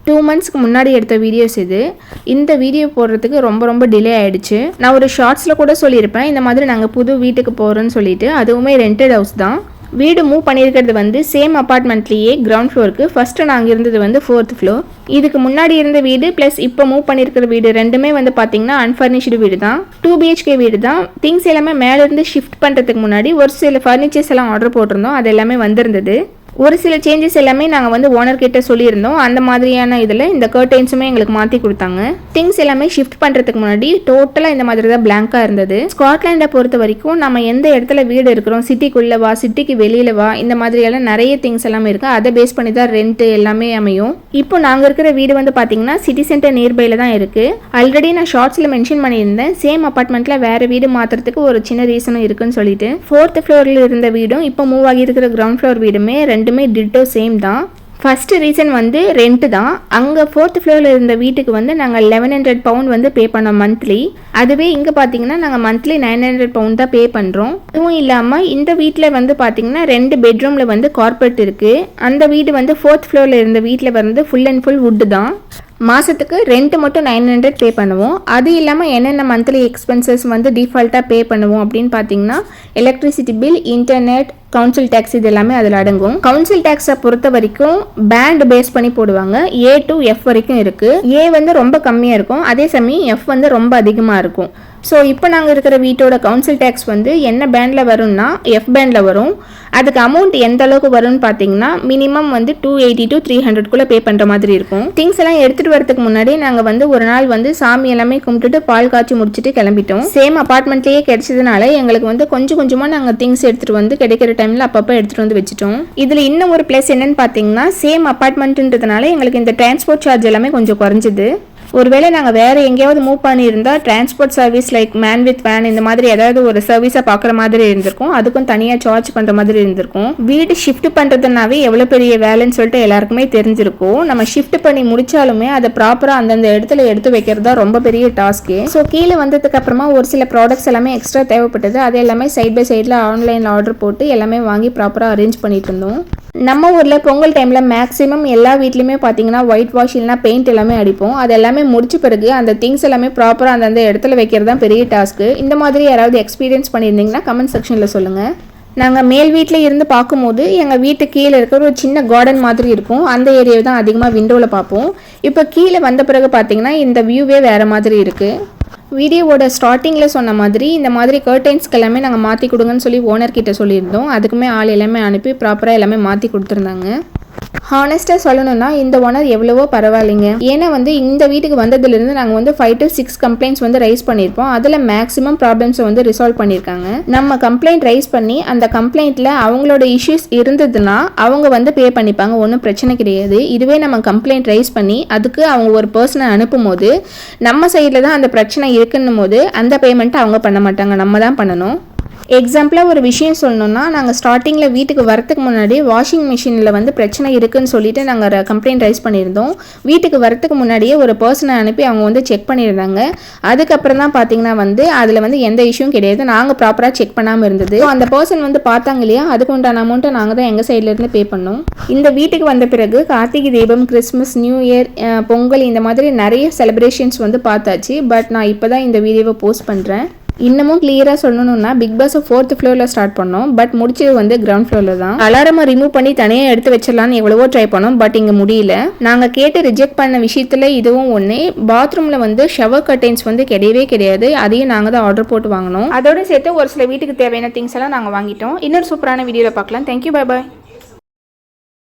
2 monthsக்கு முன்னாடி எடுத்த வீடியோஸ் இது. இந்த வீடியோ போடுறதுக்கு ரொம்ப டிலே ஆயிடுச்சு. நான் ஒரு ஷார்ட்ஸில் கூட சொல்லியிருப்பேன் இந்த மாதிரி நாங்கள் புது வீட்டுக்கு போகிறோன்னு சொல்லிட்டு. அதுவுமே ரெண்டட் ஹவுஸ் தான். வீடு மூவ் பண்ணியிருக்கிறது வந்து சேம் அப்பார்ட்மெண்ட்லேயே கிரவுண்ட் ஃப்ளோருக்கு. ஃபஸ்ட்டு நாங்கள் இருந்தது வந்து 4th floor. இதுக்கு முன்னாடி இருந்த வீடு ப்ளஸ் இப்போ மூவ் பண்ணியிருக்கிற வீடு ரெண்டுமே வந்து பார்த்தீங்கன்னா அன்ஃபர்னிஷ்டு வீடு தான். 2 BHK வீடு தான். திங்ஸ் எல்லாமே மேலேருந்து ஷிஃப்ட் பண்ணுறதுக்கு முன்னாடி ஒரு சில ஃபர்னிச்சர்ஸ் எல்லாம் ஆர்டர் போட்டிருந்தோம். அது எல்லாமே வந்திருந்தது. ஒரு சில சேஞ்சஸ் எல்லாமே நாங்கள் வந்து ஓனர் கிட்ட சொல்லியிருந்தோம். அந்த மாதிரியான இதில் இந்த கர்டைன்ஸுமே எங்களுக்கு மாற்றி கொடுத்தாங்க. திங்ஸ் எல்லாமே ஷிஃப்ட் பண்ணுறதுக்கு முன்னாடி டோட்டலாக இந்த மாதிரி தான் பிளாங்காக இருந்தது. ஸ்காட்லாண்டை பொறுத்த வரைக்கும் நம்ம எந்த இடத்துல வீடு இருக்கிறோம், சிட்டிக்குள்ளே வா, சிட்டிக்கு வெளியில் வா, இந்த மாதிரியெல்லாம் நிறைய திங்ஸ் எல்லாமே இருக்குது. அதை பேஸ் பண்ணி தான் ரெண்ட்டு எல்லாமே அமையும். இப்போ நாங்கள் இருக்கிற வீடு வந்து பார்த்தீங்கன்னா சிட்டி சென்டர் நியர்பையில் தான் இருக்குது. ஆல்ரெடி நான் ஷார்ட்ஸில் மென்ஷன் பண்ணியிருந்தேன் சேம் அப்பார்ட்மெண்ட்டில் வேறு வீடு மாற்றுறதுக்கு ஒரு சின்ன ரீசனும் இருக்குன்னு சொல்லிட்டு. 4th floorல இருந்த வீடும் இப்போ மூவ் ஆகி இருக்கிற கிரவுண்ட் ஃப்ளோர் வீடுமே ரெண்டுமே டிட்டோ சேம் தான். ஃபஸ்ட்டு ரீசன் வந்து ரெண்ட் தான். அங்கே 4th floorல இருந்த வீட்டுக்கு வந்து நாங்கள் 1100 pound வந்து பே பண்ணோம் மந்த்லி. அதுவே இங்கே பார்த்தீங்கன்னா நாங்கள் மந்த்லி 900 pound தான் பே பண்ணுறோம். இதுவும் இல்லாமல் இந்த வீட்டில் வந்து பார்த்தீங்கன்னா 2 bedroomல வந்து கார்பெட் இருக்குது. அந்த வீடு வந்து 4th floorல இருந்த வீட்டில் வந்து ஃபுல் அண்ட் ஃபுல் வுட்டு தான். மாதத்துக்கு ரெண்ட் மட்டும் 900 பே பண்ணுவோம். அது இல்லாமல் என்னென்ன மந்த்லி எக்ஸ்பென்சஸ் வந்து டிஃபால்ட்டாக பே பண்ணுவோம் அப்படின்னு பார்த்தீங்கன்னா electricity bill, internet, council tax இது எல்லாமே அதில் அடங்கும். கவுன்சில் டேக்ஸை பொறுத்த வரைக்கும் பேண்ட் பேஸ் பண்ணி போடுவாங்க. A to F வரைக்கும் இருக்குது. A வந்து ரொம்ப கம்மியாக இருக்கும், அதே சமயம் F வந்து ரொம்ப அதிகமாக இருக்கும். ஸோ இப்போ நாங்கள் இருக்கிற வீட்டோட கவுன்சில் டேக்ஸ் வந்து என்ன பேண்டில் வரும்னா F பேண்டில் வரும். அதுக்கு அமௌண்ட் எந்த அளவுக்கு வரும்னு பார்த்தீங்கன்னா மினிமம் வந்து 280 to 300 பே பண்ணுற மாதிரி இருக்கும். திங்ஸ் எல்லாம் எடுத்துகிட்டு வரதுக்கு முன்னாடி நாங்கள் வந்து ஒரு நாள் வந்து சாமி எல்லாமே கும்பிட்டுட்டு பால் காய்ச்சி முடிச்சுட்டு கிளம்பிட்டோம். சேம் அப்பார்ட்மெண்ட்லேயே கிடைச்சதுனால எங்களுக்கு வந்து கொஞ்சமாக நாங்கள் திங்ஸ் எடுத்துகிட்டு வந்து கிடைக்கிற டைமில் அப்பப்போ எடுத்துகிட்டு வந்து வச்சுட்டோம். இதில் இன்னும் ஒரு ப்ளஸ் என்னன்னு பார்த்தீங்கன்னா சேம் அப்பார்ட்மெண்ட்டுன்றதுனால எங்களுக்கு இந்த டிரான்ஸ்போர்ட் சார்ஜ் எல்லாமே கொஞ்சம் குறைஞ்சிது. ஒருவேளை நாங்கள் வேறு எங்கேயாவது மூவ் பண்ணியிருந்தால் transport service like man with van இந்த மாதிரி ஏதாவது ஒரு சர்வீஸை பார்க்குற மாதிரி இருந்திருக்கும். அதுக்கும் தனியாக சார்ஜ் பண்ணுற மாதிரி இருந்திருக்கும். வீடு ஷிஃப்ட் பண்ணுறதுனாவே எவ்வளோ பெரிய வேலைன்னு சொல்லிட்டு எல்லாருக்குமே தெரிஞ்சிருக்கும். நம்ம ஷிஃப்ட் பண்ணி முடிச்சாலுமே அதை ப்ராப்பராக அந்தந்த இடத்துல எடுத்து வைக்கிறது தான் ரொம்ப பெரிய டாஸ்க்கு. ஸோ கீழே வந்ததுக்கு அப்புறமா ஒரு சில ப்ராடக்ட்ஸ் எல்லாமே எக்ஸ்ட்ரா தேவைப்பட்டது. அது எல்லாமே சைட் பை சைடில் ஆன்லைனில் ஆர்டர் போட்டு எல்லாமே வாங்கி ப்ராப்பராக அரேஞ்ச் பண்ணிட்டு இருந்தோம். நம்ம ஊரில் பொங்கல் டைமில் மேக்ஸிமம் எல்லா வீட்லையுமே பார்த்தீங்கன்னா ஒயிட் வாஷ் இல்லைனா பெயிண்ட் எல்லாமே அடிப்போம். அது எல்லாமே முடிச்ச பிறகு அந்த திங்ஸ் எல்லாமே ப்ராப்பராக அந்தந்த இடத்துல வைக்கிறது தான் பெரிய டாஸ்க்கு. இந்த மாதிரி யாராவது எக்ஸ்பீரியன்ஸ் பண்ணியிருந்தீங்கன்னா கமெண்ட் செக்ஷனில் சொல்லுங்கள். நாங்கள் மேல் வீட்டில் இருந்து பார்க்கும்போது எங்கள் வீட்டு கீழே இருக்கிற ஒரு சின்ன கார்டன் மாதிரி இருக்கும். அந்த ஏரியாவை தான் அதிகமாக விண்டோவில் பார்ப்போம். இப்போ கீழே வந்த பிறகு பார்த்தீங்கன்னா இந்த வியூவே வேறு மாதிரி இருக்குது. வீடியோவோட ஸ்டார்டிங்கில் சொன்ன மாதிரி இந்த மாதிரி கர்டைன்ஸ்க்கு எல்லாமே நாங்கள் மாற்றி கொடுங்கன்னு சொல்லி ஓனர்கிட்ட சொல்லியிருந்தோம். அதுக்குமே ஆள் எல்லாமே அனுப்பி ப்ராப்பராக எல்லாமே மாற்றி கொடுத்துருந்தாங்க. ஹானஸ்ட்டாக சொல்லணும்னா இந்த ஓனர் எவ்வளவோ பரவாயில்லைங்க. ஏன்னா வந்து இந்த வீட்டுக்கு வந்ததுலேருந்து நாங்கள் வந்து 5 to 6 கம்ப்ளைண்ட்ஸ் வந்து ரைஸ் பண்ணியிருப்போம். அதில் மேக்ஸிமம் ப்ராப்ளம்ஸை வந்து ரிசால்வ் பண்ணியிருக்காங்க. நம்ம கம்ப்ளைண்ட் ரைஸ் பண்ணி அந்த கம்ப்ளைண்ட்டில் அவங்களோட இஷ்யூஸ் இருந்ததுன்னா அவங்க வந்து பே பண்ணிப்பாங்க, ஒன்றும் பிரச்சனை கிடையாது. இதுவே நம்ம கம்ப்ளைண்ட் ரைஸ் பண்ணி அதுக்கு அவங்க ஒரு பர்சனை அனுப்பும் போது நம்ம சைடில் தான் அந்த பிரச்சனை இருக்குன்னும் போது அந்த பேமெண்ட்டை அவங்க பண்ண மாட்டாங்க, நம்ம தான் பண்ணணும். எக்ஸாம்பிளாக ஒரு விஷயம் சொல்லணும்னா நாங்கள் ஸ்டார்டிங்கில் வீட்டுக்கு வரத்துக்கு முன்னாடி வாஷிங் மிஷினில் வந்து பிரச்சனை இருக்குதுன்னு சொல்லிட்டு நாங்கள் கம்ப்ளைண்ட் ரைஸ் பண்ணியிருந்தோம். வீட்டுக்கு வரத்துக்கு முன்னாடியே ஒரு பர்சனை அனுப்பி அவங்க வந்து செக் பண்ணியிருந்தாங்க. அதுக்கப்புறம் தான் பார்த்தீங்கன்னா வந்து அதில் வந்து எந்த இஷ்யூவும் கிடையாது, நாங்கள் ப்ராப்பராக செக் பண்ணாமல் இருந்தது. ஸோ அந்த பர்சன் வந்து பார்த்தாங்க இல்லையா, அதுக்கு உண்டான அமௌண்ட்டை நாங்கள் தான் எங்கள் சைட்லேருந்து பே பண்ணோம். இந்த வீட்டுக்கு வந்த பிறகு Karthigai Deepam, Christmas, new year, Pongal இந்த மாதிரி நிறைய செலிப்ரேஷன்ஸ் வந்து பார்த்தாச்சு. பட் நான் இப்போ தான் இந்த வீடியோவை போஸ்ட் பண்ணுறேன். இன்னமும் கிளியராக சொல்லணும்னா பிக் பாஸ் 4th floorல ஸ்டார்ட் பண்ணோம். பட் முடிச்சது வந்து கிரவுண்ட் ஃப்ளோரில் தான். அலாரமை ரிமூவ் பண்ணி தனியாக எடுத்து வச்சிடலான்னு எவ்வளவோ ட்ரை பண்ணோம். பட் இங்கே முடியல. நாங்கள் கேட்டு ரிஜெக்ட் பண்ண விஷயத்தில் இதுவும் ஒன்று. பாத்ரூமில் வந்து ஷவர் கர்டைன்ஸ் வந்து கிடையவே கிடையாது. அதையும் நாங்கள் தான் ஆர்டர் போட்டு வாங்கினோம். அதோடு சேர்த்து ஒரு சில வீட்டுக்கு தேவையான திங்ஸ் எல்லாம் நாங்கள் வாங்கிட்டோம். இன்னொரு சூப்பரான வீடியோவில் பார்க்கலாம். Thank you, bye bye.